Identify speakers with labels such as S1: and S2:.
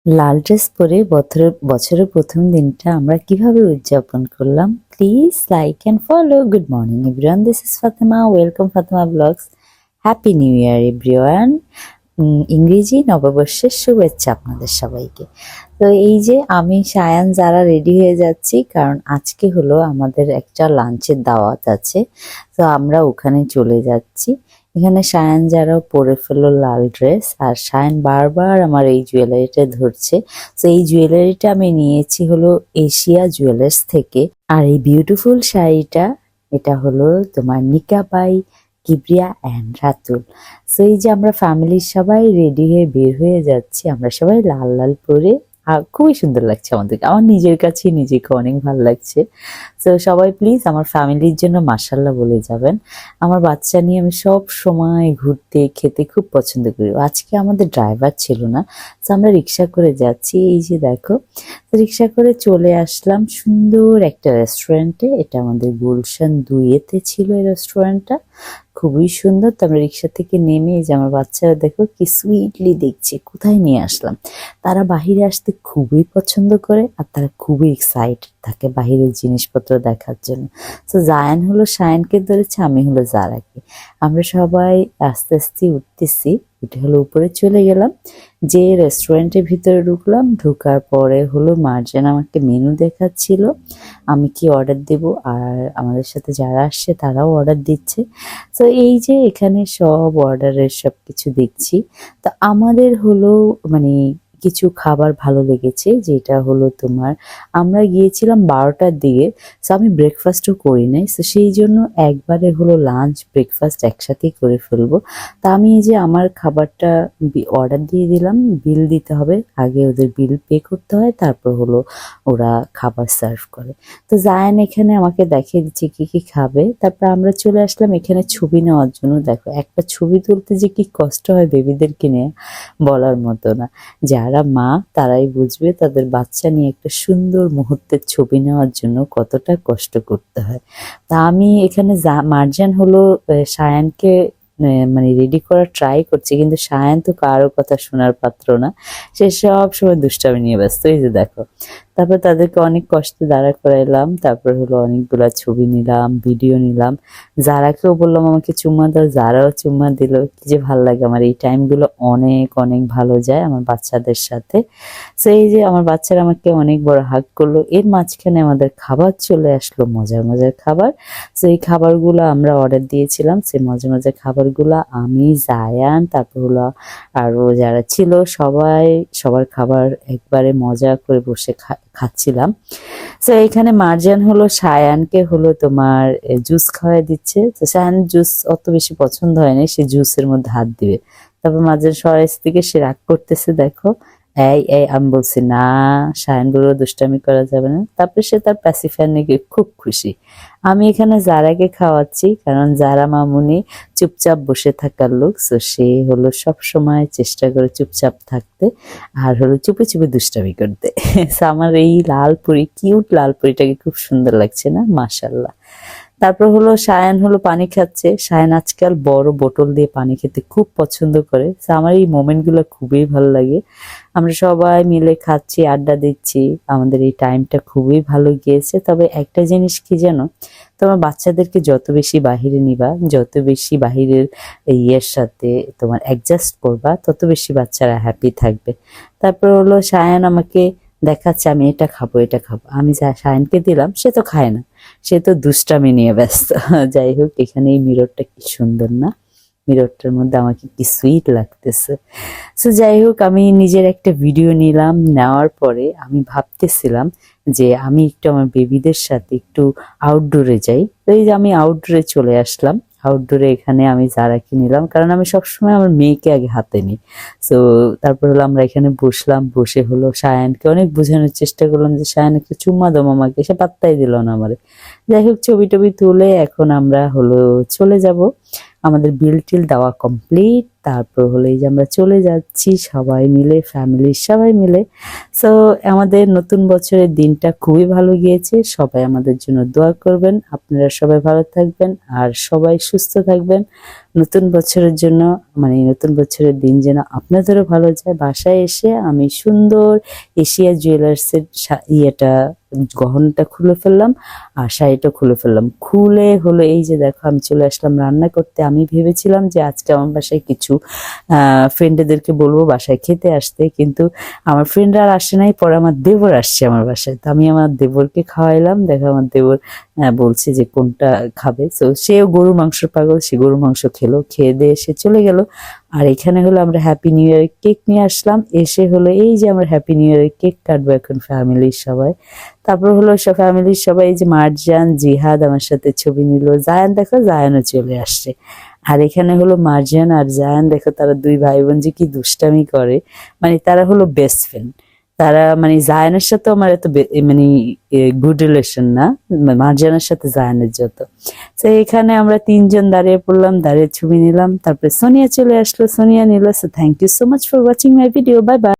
S1: লাল dress পরে বছরের প্রথম দিনটা আমরা কিভাবে উদযাপন করলাম, please like and follow. Good morning everyone, this is Fatema, welcome Fatema blogs. Happy new year everyone. ইংরেজি নববর্ষের শুভেচ্ছা আপনাদের সবাইকে। তো এই যে আমি সায়ান যারা রেডি হয়ে যাচ্ছি, কারণ আজকে হলো আমাদের একটা লাঞ্চের দাওয়াত আছে, তো আমরা ওখানে চলে যাচ্ছি। এখানে সায়ান যারা পরে ফেললো লাল ড্রেস, আর সায়ান বারবার আমার এই জুয়েলারিটা ধরছে। তো এই জুয়েলারিটা আমি নিয়েছি হলো এশিয়া জুয়েলার্স থেকে। আর এই বিউটিফুল শাড়িটা, এটা হলো তোমার নিকা by Kibria and Ratul. So এই যে আমরা ফ্যামিলির সবাই রেডি হয়ে বের হয়ে যাচ্ছি, আমরা সবাই লাল লাল পরে, আর খুবই সুন্দর লাগছে আমাদেরকে, আমার নিজের কাছেই নিজেকে অনেক ভালো লাগছে। তো সবাই প্লিজ আমার ফ্যামিলির জন্য মাশাল্লাহ বলে যাবেন। আমার বাচ্চা নিয়ে আমি সব সময় ঘুরতে খেতে খুব পছন্দ করি। আজকে আমাদের ড্রাইভার ছিল না, তো আমরা রিক্সা করে যাচ্ছি। এই যে দেখো, রিক্সা করে চলে আসলাম সুন্দর একটা রেস্টুরেন্টে। এটা আমাদের গুলশান 2-এ ছিল এই রেস্টুরেন্টটা, খুবই সুন্দর। তো আমরা রিক্সা থেকে নেমে এই যে আমার বাচ্চারা দেখো কি সুইটলি দেখছে কোথায় নিয়ে আসলাম। তারা বাহিরে আসতে খুবই পছন্দ করে, আর তারা খুবই এক্সাইটেড থাকে বাহিরের জিনিসপত্র দেখার জন্য। তো জায়ান হলো সায়ানকে ধরেছে, আমি হলো জারাকে। আমরা সবাই আস্তে আস্তে উঠতেছি, উঠে হলো উপরে চলে গেলাম। যে রেস্টুরেন্টের ভিতরে ঢুকলাম, ঢুকার পরে হলো মার্জান আমাকে মেনু দেখাচ্ছিল আমি কি অর্ডার দেব, আর আমাদের সাথে যারা আসছে তারাও অর্ডার দিচ্ছে। তো এই যে এখানে সব অর্ডারের সব কিছু দেখছি। তো আমাদের হলো মানে কিছু খাবার ভালো লেগেছে, যেটা হলো তোমার, আমরা গিয়েছিলাম 12টার দিকে। সো আমি ব্রেকফাস্টও করি নাই, সো সেই জন্য একবারে হলো লাঞ্চ ব্রেকফাস্ট একসাথেই করে ফেলবো। তা আমি এই যে আমার খাবারটা অর্ডার দিয়ে দিলাম, বিল দিতে হবে আগে, ওদের বিল পে করতে হয়, তারপর হলো ওরা খাবার সার্ভ করে। তো জায়ান এখানে আমাকে দেখিয়ে দিচ্ছে কি কি খাবে। তারপর আমরা চলে আসলাম এখানে ছবি নেওয়ার জন্য। দেখো একটা ছবি তুলতে যে কি কষ্ট হয় বেবিদেরকে নিয়ে, বলার মতো না। যারা মা তারাই বুঝবে তাদের বাচ্চা নিয়ে একটা সুন্দর মুহূর্তের ছবি নেওয়ার জন্য কতটা কষ্ট করতে হয়। তা আমি এখানে মার্জান হলো সায়ানকে মানে রেডি করার ট্রাই করছি, কিন্তু সায়ান তো কারো কথা শোনার পাত্র না, সে সব সময় দুষ্টামি নিয়ে ব্যস্ত। এই যে দেখো, তারপর তাদেরকে অনেক কষ্টে দাঁড়া করাইলাম, তারপর হলো অনেকগুলা ছবি নিলাম, ভিডিও নিলাম। যারাকেও বললাম আমাকে চুম্মা দাও, যারাও চুম্মা দিল। কি যে ভালো লাগে আমার এই টাইমগুলো, অনেক অনেক ভালো যায় আমার বাচ্চাদের সাথে। তো এই যে আমার বাচ্চারা আমাকে অনেক বড় হাগ করলো। এর মাঝখানে আমাদের খাবার চলে আসলো, মজার মজার খাবার। তো এই খাবারগুলো আমরা অর্ডার দিয়েছিলাম, সেই মজার মজার খাবারগুলো আমি, জায়ান, তারপর হলো আরো যারা ছিল সবাই সবার খাবার একবারে মজা করে বসে খাচ্ছিলাম। তো এখানে মার্জান হলো সায়ানকে হলো তোমার জুস খাওয়াই দিচ্ছে। তো সায়ান জুস অত বেশি পছন্দ হয় না, সে জুসের মধ্যে হাত দিবে। তারপর মার্জান সরাইস থেকে সে রাগ করতেছে, দেখো এই এই আমি বলছি না, সায়ান বললো দুষ্টামি করা যাবে না। তারপরে সে তার প্যাসিফায়ার নিয়ে খুব খুশি। আমি এখানে জারাকে খাওয়াচ্ছি, কারণ জারা মামুনি চুপচাপ বসে থাকার লোক, তো সে হলো সব সময় চেষ্টা করে চুপচাপ থাকতে, আর হলো চুপে চুপে দুষ্টামি করতে। আমার এই লাল পরি, কিউট লাল পরিটাকে খুব সুন্দর লাগছে না, মাশাল্লাহ। তারপর হলো সায়ান হলো পানি খাচ্ছে। সায়ান আজকাল বড় বোতল দিয়ে পানি খেতে খুব পছন্দ করে। তো আমার এই মোমেন্ট গুলো খুবই ভালো লাগে। আমরা সবাই মিলে খাচ্ছি, আড্ডা দিচ্ছি, আমাদের এই টাইমটা খুবই ভালো গিয়েছে। তবে একটা জিনিস কি জানো, তোমার বাচ্চাদেরকে যত বেশি বাহিরে নিবা, যত বেশি বাহিরের ইয়ের সাথে তোমার অ্যাডজাস্ট করবা, তত বেশি বাচ্চারা হ্যাপি থাকবে। তারপর হলো সায়ান আমাকে দেখাচ্ছে আমি এটা খাবো এটা খাবো, আমি যা সায়ানকে দিলাম সে তো খায় না, সে তো দুষ্টামি নিয়ে ব্যস্ত। যাই হোক, এখানে এই মিররটা কি সুন্দর না, মিররটার মধ্যে আমাকে কি সুইট লাগতেছে। সো যাই হোক, আমি নিজের একটা ভিডিও নিলাম, নেওয়ার পরে আমি ভাবতেছিলাম যে আমি একটু আমার বেবিদের সাথে একটু আউটডোরে যাই। তো এই যে আমি আউটডোরে চলে আসলাম। আউটডোরে এখানে আমি জারাকে নিলাম, কারণ আমি সবসময় আমার মেয়েকে আগে হাতে নিই। তো তারপর হলো আমরা এখানে বসলাম, বসে হলো সায়ানকে অনেক বোঝানোর চেষ্টা করলাম যে সায়ান একটু চুম্মা দাও মামাকে, সে পাত্তাই দিল না আমারে। যাই হোক, ছবি টবি তুলে এখন আমরা হলো চলে যাব। আমাদের বিল টিল দেওয়া কমপ্লিট। তারপর হলো এই যে আমরা চলে যাচ্ছি সবাই মিলে, ফ্যামিলির সবাই মিলে। সো আমাদের নতুন বছরের দিনটা খুবই ভালো গিয়েছে। সবাই আমাদের জন্য দোয়া করবেন, আপনারা সবাই ভালো থাকবেন আর সবাই সুস্থ থাকবেন। নতুন বছরের জন্য মানে নতুন বছরের দিন যেন আপনাদেরও ভালো যায়। বাসায় এসে আমি সুন্দর এশিয়া জুয়েলার্সের ইয়েটা গহনাটা খুলে ফেললাম আর শাড়িটা খুলে ফেললাম। খুলে হলো এই যে দেখো আমি চলে আসলাম রান্না করতে। আমি ভেবেছিলাম যে আজকে আমার বাসায় কিছু ফ্রেন্ডদেরকে বলবো বাসায় খেতে আসতে, কিন্তু আমার ফ্রেন্ডরা আর আসে নাই। পরে আমার দেবর আসছে আমার বাসায়, তো আমি আমার দেবরকে খাওয়াইলাম। দেখো আমার দেবর বলছে যে কোনটা খাবে, তো সেও গরুর মাংস পাগল, সে গরুর মাংস খেলো, খেয়ে দিয়ে সে চলে গেল। আর এখানে হলো আমরা হ্যাপি নিউ ইয়ার কেক নিয়ে আসলাম। এসে হলো এই যে আমরা হ্যাপি নিউ ইয়ার কেক কাটবো এখন ফ্যামিলির সবাই। তারপর হলো সব ফ্যামিলির সবাই, এই যে মার্জান জিহাদ আমার সাথে ছবি নিল, জায়ান দেখো জায়ানও চলে আসছে। আর এখানে হলো মার্জান আর জায়ান দেখো তারা দুই ভাই বোন যে কি দুষ্টামি করে, মানে তারা হলো বেস্ট ফ্রেন্ড। তারা মানে জায়ানের সাথে আমার এত মানে গুড রিলেশন না, মার্জানের সাথে জায়ানের যত। তো এখানে আমরা তিনজন দাঁড়িয়ে পড়লাম, দাঁড়িয়ে ছবি নিলাম। তারপরে সোনিয়া চলে আসলো, সোনিয়া নিল। So thank you so much for watching my video, bye by.